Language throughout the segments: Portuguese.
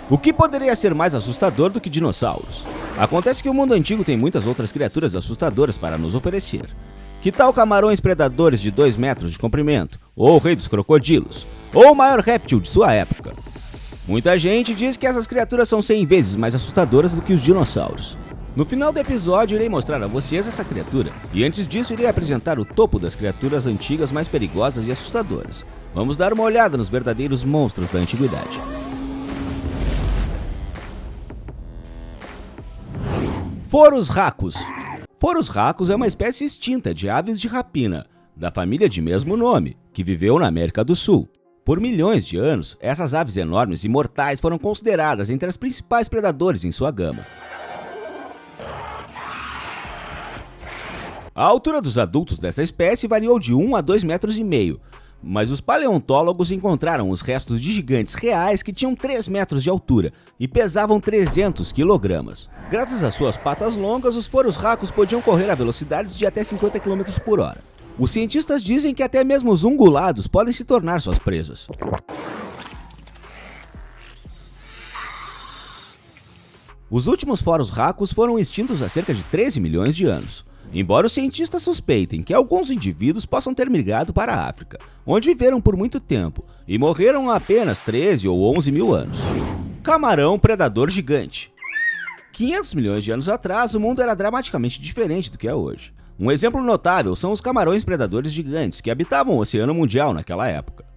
O que poderia ser mais assustador do que dinossauros? Acontece que o mundo antigo tem muitas outras criaturas assustadoras para nos oferecer. Que tal camarões predadores de 2 metros de comprimento? Ou o rei dos crocodilos? Ou o maior réptil de sua época? Muita gente diz que essas criaturas são 100 vezes mais assustadoras do que os dinossauros. No final do episódio irei mostrar a vocês essa criatura, e antes disso irei apresentar o topo das criaturas antigas mais perigosas e assustadoras. Vamos dar uma olhada nos verdadeiros monstros da antiguidade. Forus racus. Forus racus é uma espécie extinta de aves de rapina, da família de mesmo nome, que viveu na América do Sul. Por milhões de anos, essas aves enormes e mortais foram consideradas entre as principais predadores em sua gama. A altura dos adultos dessa espécie variou de 1 a 2,5 metros, mas os paleontólogos encontraram os restos de gigantes reais que tinham 3 metros de altura e pesavam 300 quilogramas. Graças às suas patas longas, os forus racus podiam correr a velocidades de até 50 km por hora. Os cientistas dizem que até mesmo os ungulados podem se tornar suas presas. Os últimos forus racus foram extintos há cerca de 13 milhões de anos. Embora os cientistas suspeitem que alguns indivíduos possam ter migrado para a África, onde viveram por muito tempo e morreram há apenas 13 ou 11 mil anos. Camarão predador gigante. 500 milhões de anos atrás, o mundo era dramaticamente diferente do que é hoje. Um exemplo notável são os camarões predadores gigantes que habitavam o Oceano Mundial naquela época.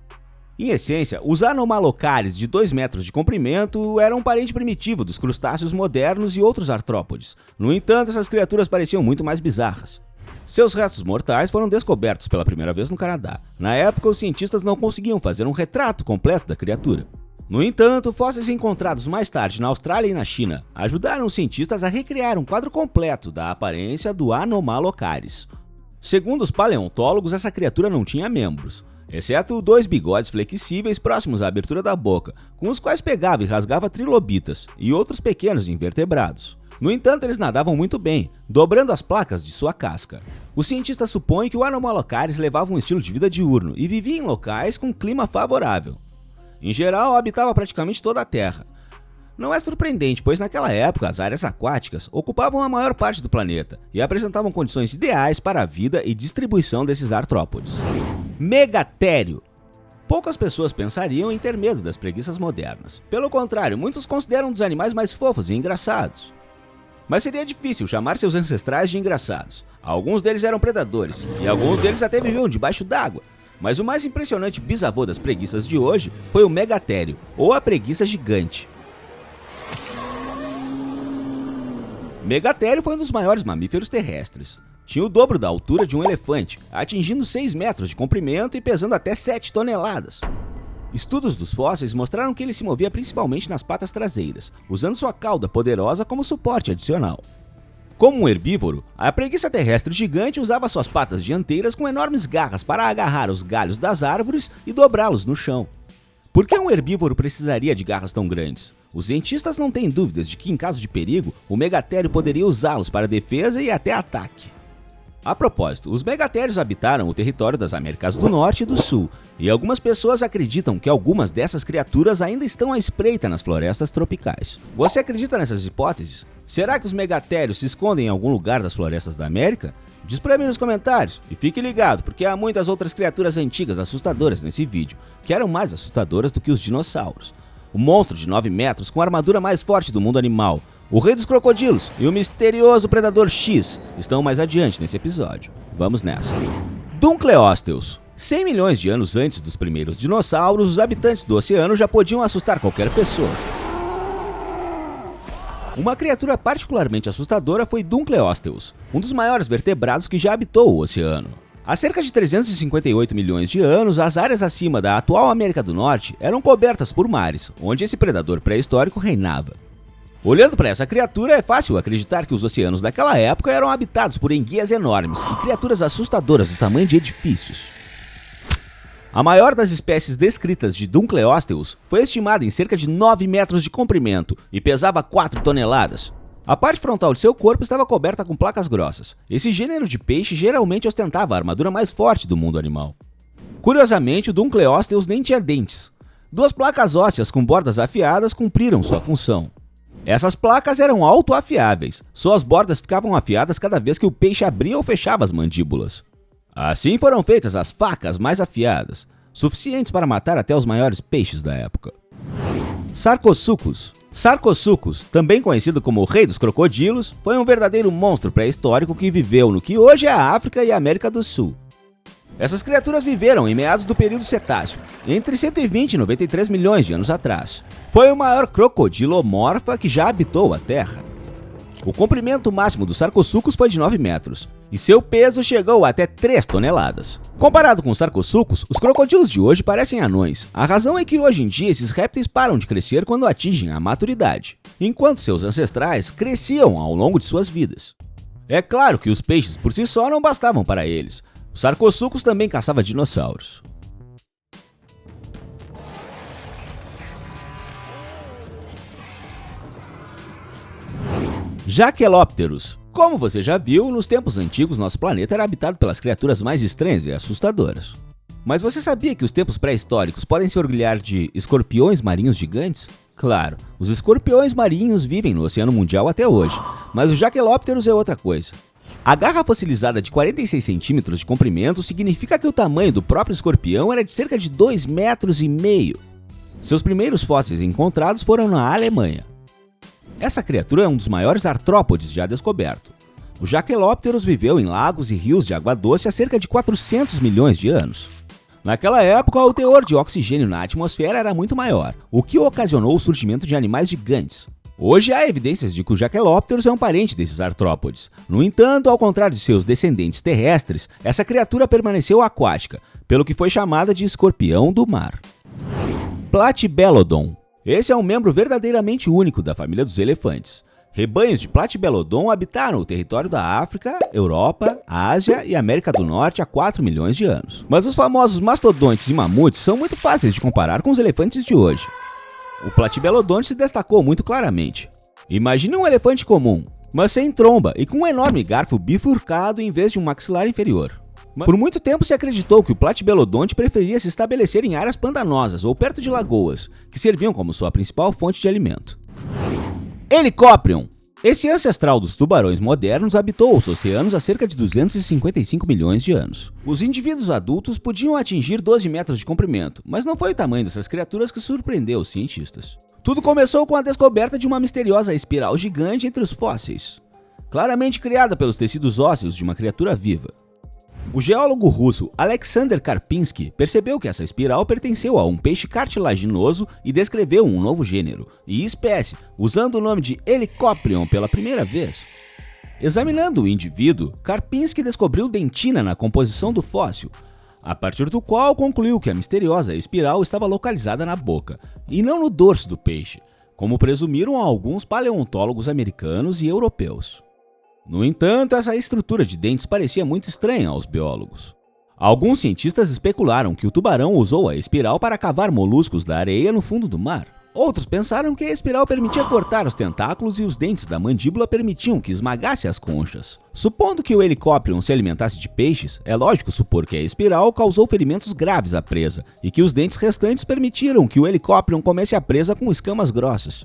Em essência, os anomalocaris de 2 metros de comprimento eram um parente primitivo dos crustáceos modernos e outros artrópodes. No entanto, essas criaturas pareciam muito mais bizarras. Seus restos mortais foram descobertos pela primeira vez no Canadá. Na época, os cientistas não conseguiam fazer um retrato completo da criatura. No entanto, fósseis encontrados mais tarde na Austrália e na China ajudaram os cientistas a recriar um quadro completo da aparência do Anomalocaris. Segundo os paleontólogos, essa criatura não tinha membros, exceto 2 bigodes flexíveis próximos à abertura da boca, com os quais pegava e rasgava trilobitas e outros pequenos invertebrados. No entanto, eles nadavam muito bem, dobrando as placas de sua casca. Os cientistas supõem que o Anomalocaris levava um estilo de vida diurno e vivia em locais com clima favorável. Em geral, habitava praticamente toda a Terra. Não é surpreendente, pois naquela época as áreas aquáticas ocupavam a maior parte do planeta e apresentavam condições ideais para a vida e distribuição desses artrópodes. Megatério. Poucas pessoas pensariam em ter medo das preguiças modernas. Pelo contrário, muitos consideram um dos animais mais fofos e engraçados. Mas seria difícil chamar seus ancestrais de engraçados. Alguns deles eram predadores, e alguns deles até viviam debaixo d'água. Mas o mais impressionante bisavô das preguiças de hoje foi o megatério, ou a preguiça gigante. Megatério foi um dos maiores mamíferos terrestres. Tinha o dobro da altura de um elefante, atingindo 6 metros de comprimento e pesando até 7 toneladas. Estudos dos fósseis mostraram que ele se movia principalmente nas patas traseiras, usando sua cauda poderosa como suporte adicional. Como um herbívoro, a preguiça terrestre gigante usava suas patas dianteiras com enormes garras para agarrar os galhos das árvores e dobrá-los no chão. Por que um herbívoro precisaria de garras tão grandes? Os cientistas não têm dúvidas de que, em caso de perigo, o megatério poderia usá-los para defesa e até ataque. A propósito, os megatérios habitaram o território das Américas do Norte e do Sul, e algumas pessoas acreditam que algumas dessas criaturas ainda estão à espreita nas florestas tropicais. Você acredita nessas hipóteses? Será que os megatérios se escondem em algum lugar das florestas da América? Diz pra mim nos comentários, e fique ligado, porque há muitas outras criaturas antigas assustadoras nesse vídeo, que eram mais assustadoras do que os dinossauros. O monstro de 9 metros com a armadura mais forte do mundo animal, o rei dos crocodilos e o misterioso predador X estão mais adiante nesse episódio. Vamos nessa. Dunkleosteus. 100 milhões de anos antes dos primeiros dinossauros, os habitantes do oceano já podiam assustar qualquer pessoa. Uma criatura particularmente assustadora foi Dunkleosteus, um dos maiores vertebrados que já habitou o oceano. Há cerca de 358 milhões de anos, as áreas acima da atual América do Norte eram cobertas por mares, onde esse predador pré-histórico reinava. Olhando para essa criatura, é fácil acreditar que os oceanos daquela época eram habitados por enguias enormes e criaturas assustadoras do tamanho de edifícios. A maior das espécies descritas de Dunkleosteus foi estimada em cerca de 9 metros de comprimento e pesava 4 toneladas. A parte frontal de seu corpo estava coberta com placas grossas. Esse gênero de peixe geralmente ostentava a armadura mais forte do mundo animal. Curiosamente, o Dunkleosteus nem tinha dentes. Duas placas ósseas com bordas afiadas cumpriram sua função. Essas placas eram autoafiáveis, suas bordas ficavam afiadas cada vez que o peixe abria ou fechava as mandíbulas. Assim foram feitas as facas mais afiadas, suficientes para matar até os maiores peixes da época. Sarcosuchus. Sarcosuchus, também conhecido como o rei dos crocodilos, foi um verdadeiro monstro pré-histórico que viveu no que hoje é a África e a América do Sul. Essas criaturas viveram em meados do período Cetáceo, entre 120 e 93 milhões de anos atrás. Foi o maior crocodilomorfa que já habitou a Terra. O comprimento máximo dos Sarcosuchus foi de 9 metros, e seu peso chegou até 3 toneladas. Comparado com os Sarcosuchus, os crocodilos de hoje parecem anões. A razão é que hoje em dia esses répteis param de crescer quando atingem a maturidade, enquanto seus ancestrais cresciam ao longo de suas vidas. É claro que os peixes por si só não bastavam para eles. Os Sarcosuchus também caçavam dinossauros. Jaquelópteros. Como você já viu, nos tempos antigos nosso planeta era habitado pelas criaturas mais estranhas e assustadoras. Mas você sabia que os tempos pré-históricos podem se orgulhar de escorpiões marinhos gigantes? Claro, os escorpiões marinhos vivem no Oceano Mundial até hoje, mas os jaquelópteros é outra coisa. A garra fossilizada de 46 centímetros de comprimento significa que o tamanho do próprio escorpião era de cerca de 2,5 metros. Seus primeiros fósseis encontrados foram na Alemanha. Essa criatura é um dos maiores artrópodes já descoberto. O Jaquelópteros viveu em lagos e rios de água doce há cerca de 400 milhões de anos. Naquela época, o teor de oxigênio na atmosfera era muito maior, o que ocasionou o surgimento de animais gigantes. Hoje há evidências de que o Jaquelópteros é um parente desses artrópodes. No entanto, ao contrário de seus descendentes terrestres, essa criatura permaneceu aquática, pelo que foi chamada de escorpião do mar. Platybelodon. Esse é um membro verdadeiramente único da família dos elefantes. Rebanhos de Platybelodon habitaram o território da África, Europa, Ásia e América do Norte há 4 milhões de anos. Mas os famosos mastodontes e mamutes são muito fáceis de comparar com os elefantes de hoje. O Platybelodonte se destacou muito claramente. Imagine um elefante comum, mas sem tromba e com um enorme garfo bifurcado em vez de um maxilar inferior. Por muito tempo se acreditou que o Platybelodonte preferia se estabelecer em áreas pantanosas ou perto de lagoas, que serviam como sua principal fonte de alimento. Helicoprion. Esse ancestral dos tubarões modernos habitou os oceanos há cerca de 255 milhões de anos. Os indivíduos adultos podiam atingir 12 metros de comprimento, mas não foi o tamanho dessas criaturas que surpreendeu os cientistas. Tudo começou com a descoberta de uma misteriosa espiral gigante entre os fósseis, claramente criada pelos tecidos ósseos de uma criatura viva. O geólogo russo Alexander Karpinski percebeu que essa espiral pertenceu a um peixe cartilaginoso e descreveu um novo gênero e espécie, usando o nome de Helicoprion pela primeira vez. Examinando o indivíduo, Karpinski descobriu dentina na composição do fóssil, a partir do qual concluiu que a misteriosa espiral estava localizada na boca, e não no dorso do peixe, como presumiram alguns paleontólogos americanos e europeus. No entanto, essa estrutura de dentes parecia muito estranha aos biólogos. Alguns cientistas especularam que o tubarão usou a espiral para cavar moluscos da areia no fundo do mar. Outros pensaram que a espiral permitia cortar os tentáculos e os dentes da mandíbula permitiam que esmagasse as conchas. Supondo que o Helicoprion se alimentasse de peixes, é lógico supor que a espiral causou ferimentos graves à presa e que os dentes restantes permitiram que o Helicoprion comesse a presa com escamas grossas.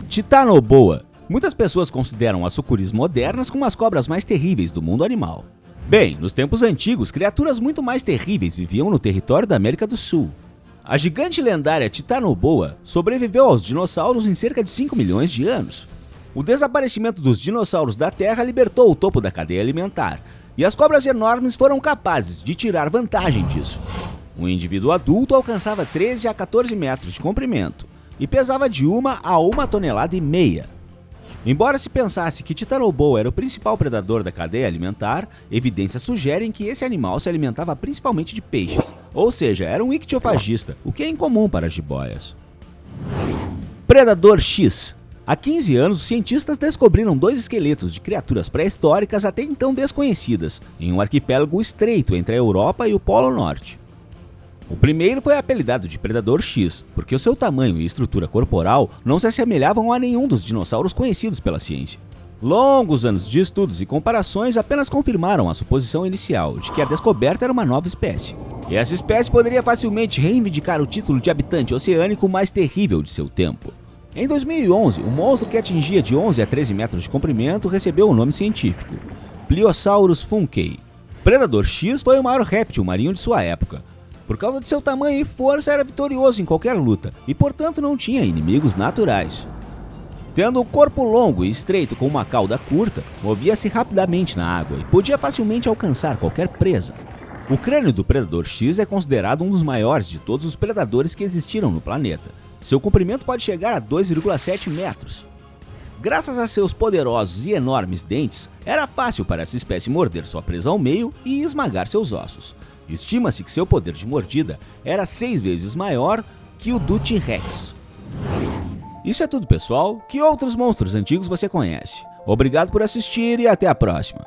Titanoboa. Muitas pessoas consideram as sucuris modernas como as cobras mais terríveis do mundo animal. Bem, nos tempos antigos, criaturas muito mais terríveis viviam no território da América do Sul. A gigante lendária Titanoboa sobreviveu aos dinossauros em cerca de 5 milhões de anos. O desaparecimento dos dinossauros da Terra libertou o topo da cadeia alimentar, e as cobras enormes foram capazes de tirar vantagem disso. Um indivíduo adulto alcançava 13 a 14 metros de comprimento e pesava de 1 a 1,5 toneladas. Embora se pensasse que Titanoboa era o principal predador da cadeia alimentar, evidências sugerem que esse animal se alimentava principalmente de peixes, ou seja, era um ictiofagista, o que é incomum para jiboias. Predador X. Há 15 anos, os cientistas descobriram 2 esqueletos de criaturas pré-históricas até então desconhecidas, em um arquipélago estreito entre a Europa e o Polo Norte. O primeiro foi apelidado de Predador X, porque o seu tamanho e estrutura corporal não se assemelhavam a nenhum dos dinossauros conhecidos pela ciência. Longos anos de estudos e comparações apenas confirmaram a suposição inicial de que a descoberta era uma nova espécie. e essa espécie poderia facilmente reivindicar o título de habitante oceânico mais terrível de seu tempo. Em 2011, o monstro que atingia de 11 a 13 metros de comprimento recebeu o nome científico, Pliosaurus funkei. Predador X foi o maior réptil marinho de sua época. Por causa de seu tamanho e força, era vitorioso em qualquer luta e, portanto, não tinha inimigos naturais. Tendo o corpo longo e estreito com uma cauda curta, movia-se rapidamente na água e podia facilmente alcançar qualquer presa. O crânio do Predador X é considerado um dos maiores de todos os predadores que existiram no planeta. Seu comprimento pode chegar a 2,7 metros. Graças a seus poderosos e enormes dentes, era fácil para essa espécie morder sua presa ao meio e esmagar seus ossos. Estima-se que seu poder de mordida era 6 vezes maior que o do T-Rex. Isso é tudo, pessoal. Que outros monstros antigos você conhece? Obrigado por assistir e até a próxima.